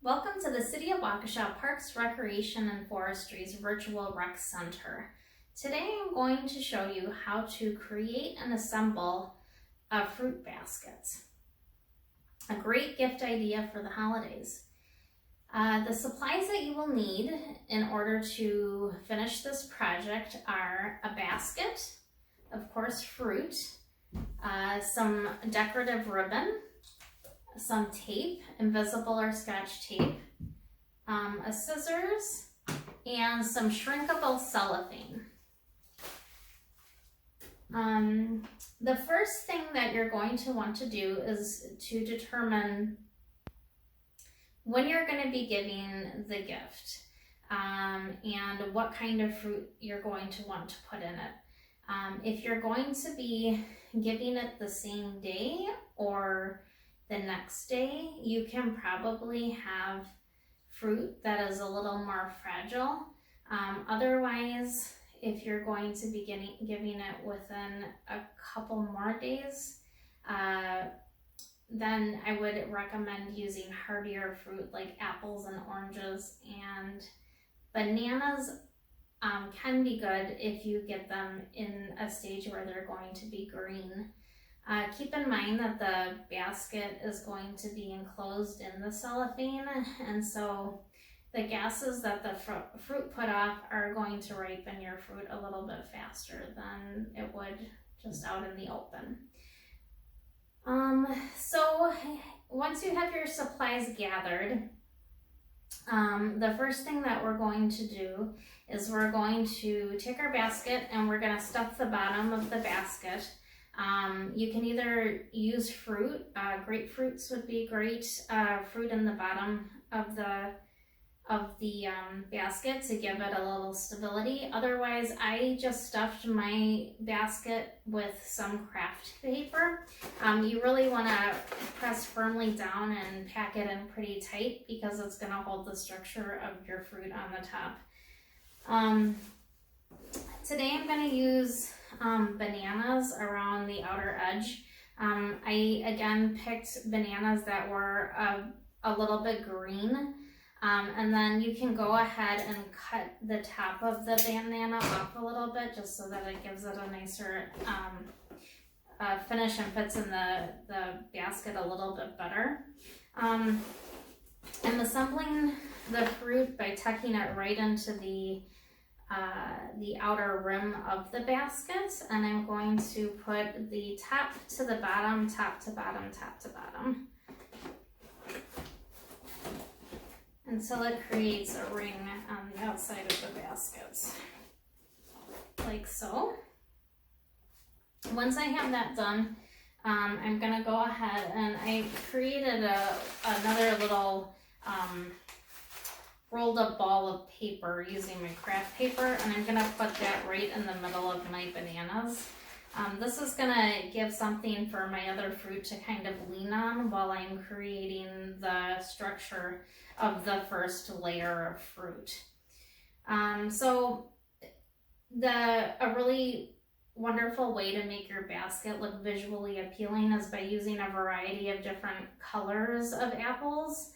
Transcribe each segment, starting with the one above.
Welcome to the City of Waukesha Parks, Recreation, and Forestry's virtual rec center. Today I'm going to show you how to create and assemble a fruit basket. A great gift idea for the holidays. The supplies that you will need in order to finish this project are a basket, of course fruit, some decorative ribbon, some tape, invisible or scotch tape, a scissors, and some shrinkable cellophane. The first thing that you're going to want to do is to determine when you're going to be giving the gift and what kind of fruit you're going to want to put in it. If you're going to be giving it the same day or the next day, you can probably have fruit that is a little more fragile. Otherwise, if you're going to be giving it within a couple more days, then I would recommend using hardier fruit like apples and oranges, and bananas can be good if you get them in a stage where they're going to be green. Keep in mind that the basket is going to be enclosed in the cellophane, and so the gases that the fruit put off are going to ripen your fruit a little bit faster than it would just out in the open. So once you have your supplies gathered, the first thing that we're going to do is we're going to take our basket and we're going to stuff the bottom of the basket. You can either use fruit, grapefruits would be great, fruit in the bottom of the basket to give it a little stability. Otherwise, I just stuffed my basket with some craft paper. You really want to press firmly down and pack it in pretty tight because it's going to hold the structure of your fruit on the top. Today I'm going to use bananas around the outer edge. I again picked bananas that were a little bit green, and then you can go ahead and cut the top of the banana off a little bit just so that it gives it a nicer finish and fits in the basket a little bit better. I'm assembling the fruit by tucking it right into the outer rim of the basket, and I'm going to put the top to the bottom, top to bottom, top to bottom, until it creates a ring on the outside of the basket, like so. Once I have that done, I'm gonna go ahead and I created another little rolled up ball of paper using my craft paper, and I'm gonna put that right in the middle of my bananas. This is gonna give something for my other fruit to kind of lean on while I'm creating the structure of the first layer of fruit. So a really wonderful way to make your basket look visually appealing is by using a variety of different colors of apples,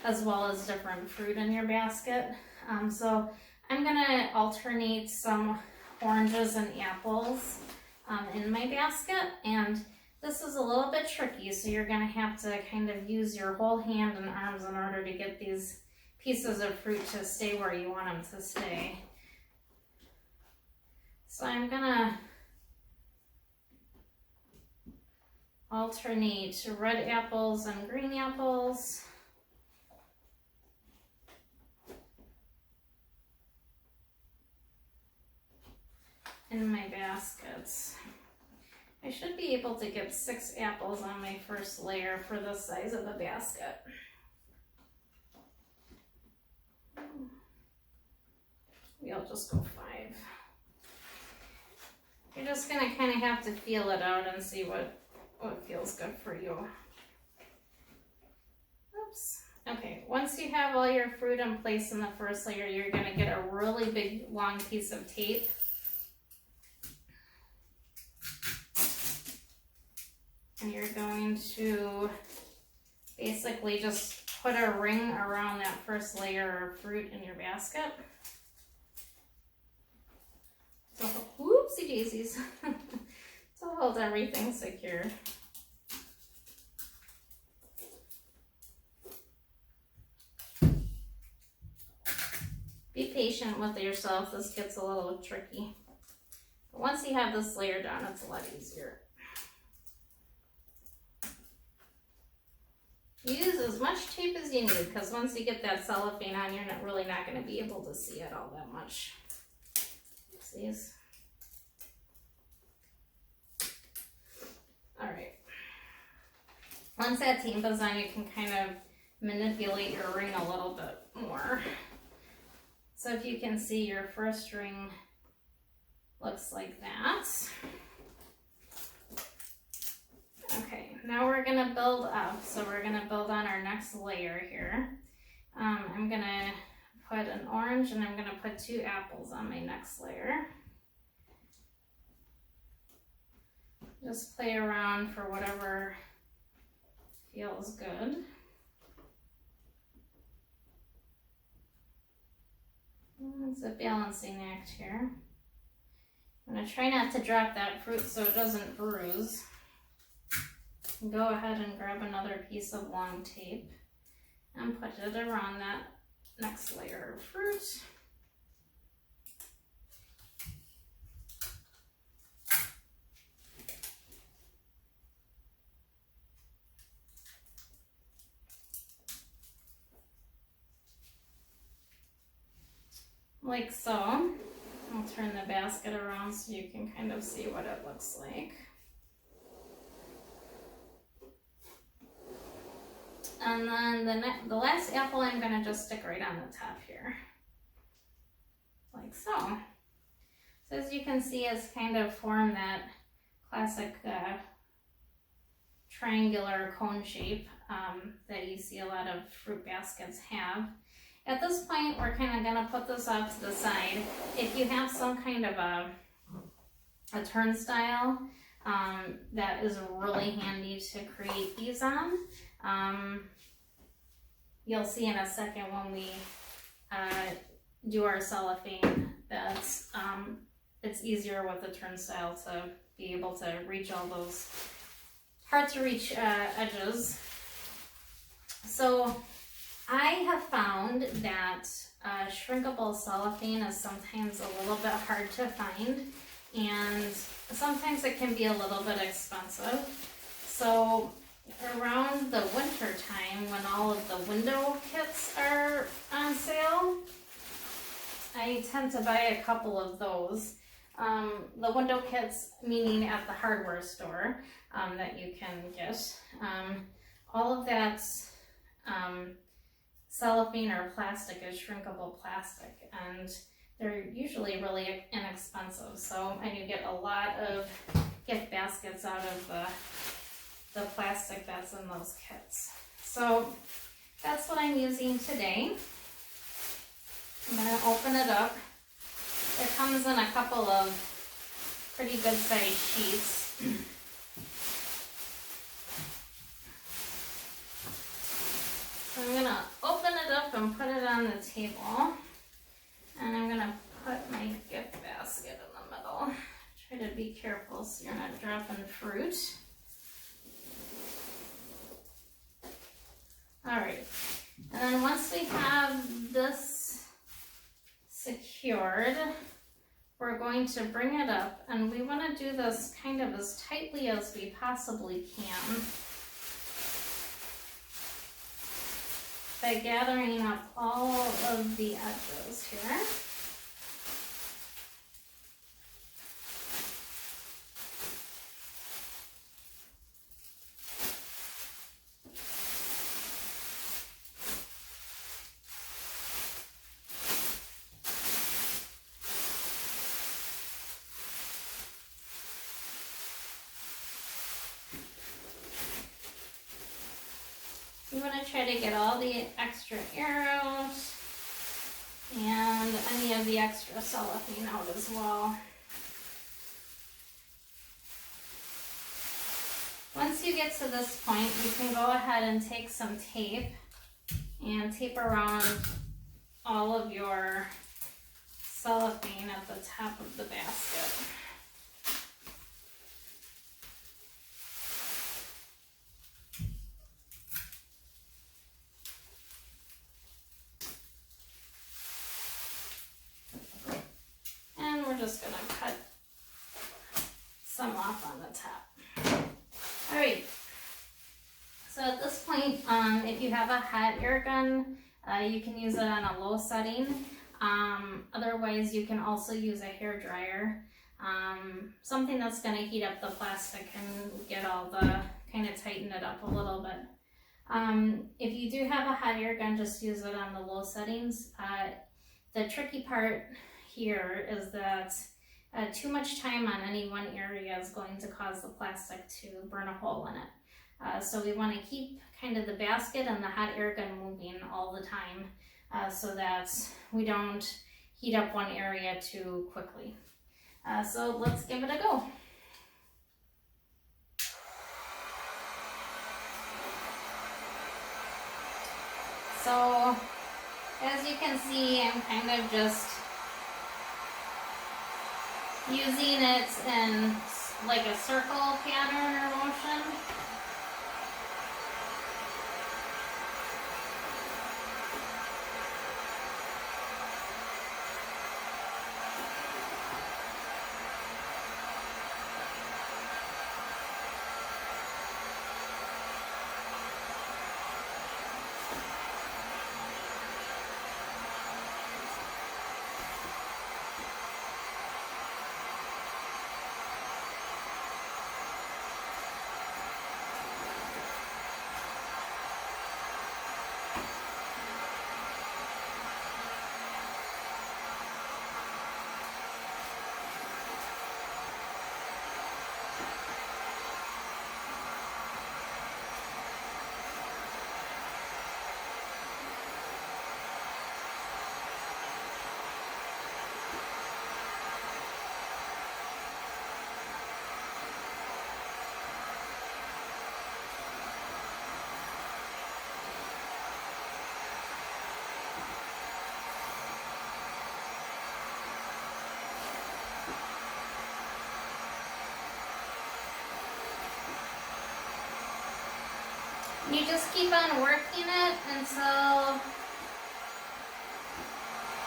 as well as different fruit in your basket. So I'm gonna alternate some oranges and apples in my basket, and this is a little bit tricky, so you're gonna have to kind of use your whole hand and arms in order to get these pieces of fruit to stay where you want them to stay. So I'm gonna alternate red apples and green apples. In my baskets. I should be able to get 6 apples on my first layer for the size of the basket. Maybe I'll just go 5. You're just gonna kind of have to feel it out and see what feels good for you. Oops. Okay, once you have all your fruit in place in the first layer, you're gonna get a really big long piece of tape. And you're going to basically just put a ring around that first layer of fruit in your basket. So, whoopsie daisies. To hold everything secure. Be patient with yourself, this gets a little tricky. But once you have this layer down, it's a lot easier. Use as much tape as you need, because once you get that cellophane on, you're really not going to be able to see it all that much. Oopsies. Alright. Once that tape is on, you can kind of manipulate your ring a little bit more. So if you can see, your first ring looks like that. Okay, now we're gonna build up. So we're gonna build on our next layer here. I'm gonna put an orange and I'm gonna put 2 apples on my next layer. Just play around for whatever feels good. It's a balancing act here. I'm going to try not to drop that fruit so it doesn't bruise. Go ahead and grab another piece of long tape and put it around that next layer of fruit. Like so. I'll turn the basket around so you can kind of see what it looks like. And then the last apple I'm going to just stick right on the top here. Like so. So as you can see, it's kind of formed that classic triangular cone shape that you see a lot of fruit baskets have. At this point, we're kind of going to put this off to the side. If you have some kind of a turnstile, that is really handy to create these on. You'll see in a second when we do our cellophane that it's easier with the turnstile to be able to reach all those hard to reach edges. So I have found that shrinkable cellophane is sometimes a little bit hard to find, and sometimes it can be a little bit expensive. So around the winter time, when all of the window kits are on sale, I tend to buy a couple of those. The window kits, meaning at the hardware store that you can get. All of that cellophane or plastic is shrinkable plastic, and they're usually really inexpensive. So I do get a lot of gift baskets out of the plastic that's in those kits. So that's what I'm using today. I'm going to open it up. It comes in a couple of pretty good sized sheets. So I'm going to open it up and put it on the table. And I'm going to put my gift basket in the middle. Try to be careful so you're not dropping fruit. Alright, and then once we have this secured, we're going to bring it up, and we want to do this kind of as tightly as we possibly can by gathering up all of the edges here. You want to try to get all the extra arrows and any of the extra cellophane out as well. Once you get to this point, you can go ahead and take some tape and tape around all of your cellophane at the top of the basket. And we're just going to cut some off on the top. All right. So at this point, if you have a hot air gun, you can use it on a low setting. Otherwise, you can also use a hair dryer. Something that's going to heat up the plastic and get all the, kind of tighten it up a little bit. If you do have a hot air gun, just use it on the low settings. The tricky part here is that too much time on any one area is going to cause the plastic to burn a hole in it. So we want to keep kind of the basket and the hot air gun moving all the time so that we don't heat up one area too quickly. So let's give it a go. So as you can see, I'm kind of just using it in like a circle pattern or motion. You just keep on working it until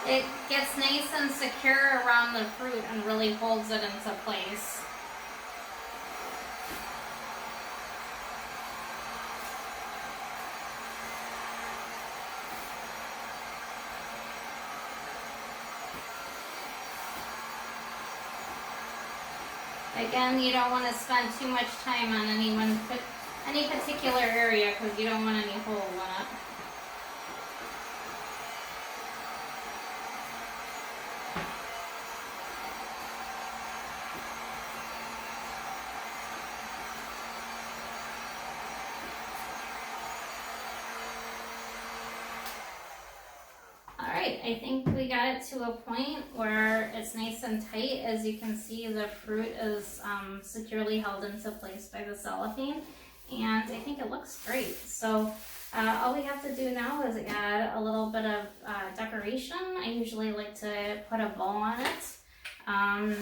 it gets nice and secure around the fruit and really holds it into place. Again, you don't want to spend too much time on any particular area because you don't want any hole in it. Alright, I think we got it to a point where it's nice and tight. As you can see, the fruit is securely held into place by the cellophane, and I think it looks great. So all we have to do now is add a little bit of decoration. I usually like to put a bow on it, and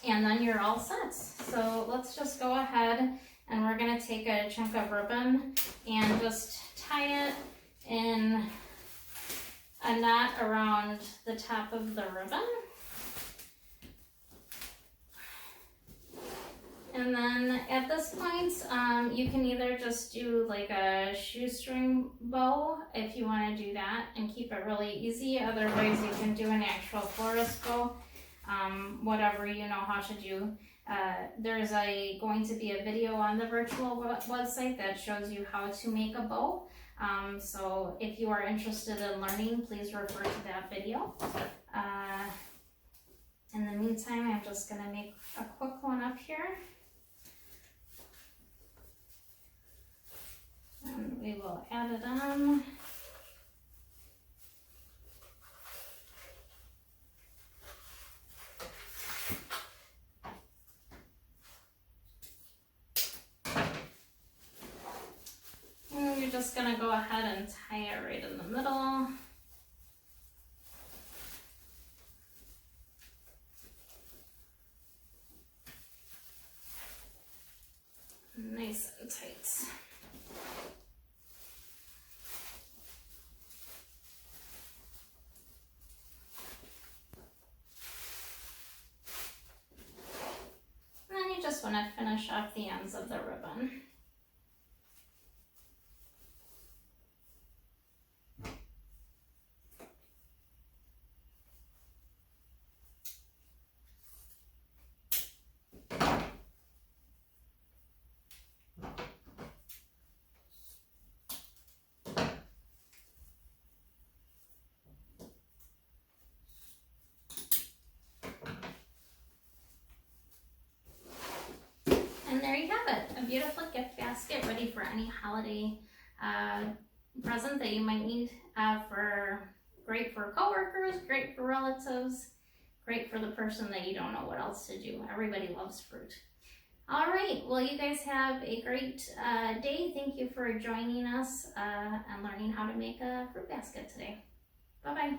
then you're all set. So let's just go ahead and we're going to take a chunk of ribbon and just tie it in a knot around the top of the ribbon. And then at this point, you can either just do like a shoestring bow if you want to do that and keep it really easy. Otherwise, you can do an actual florist bow, whatever you know how to do. There's going to be a video on the virtual website that shows you how to make a bow. So if you are interested in learning, please refer to that video. In the meantime, I'm just going to make a quick one up here. And we will add it on. to tie it right in the middle. Nice and tight. And then you just want to finish off the ends of the ribbon. And there you have it, a beautiful gift basket ready for any holiday present that you might need. Great for coworkers, great for relatives, great for the person that you don't know what else to do. Everybody loves fruit. All right, well, you guys have a great day. Thank you for joining us and learning how to make a fruit basket today. Bye-bye.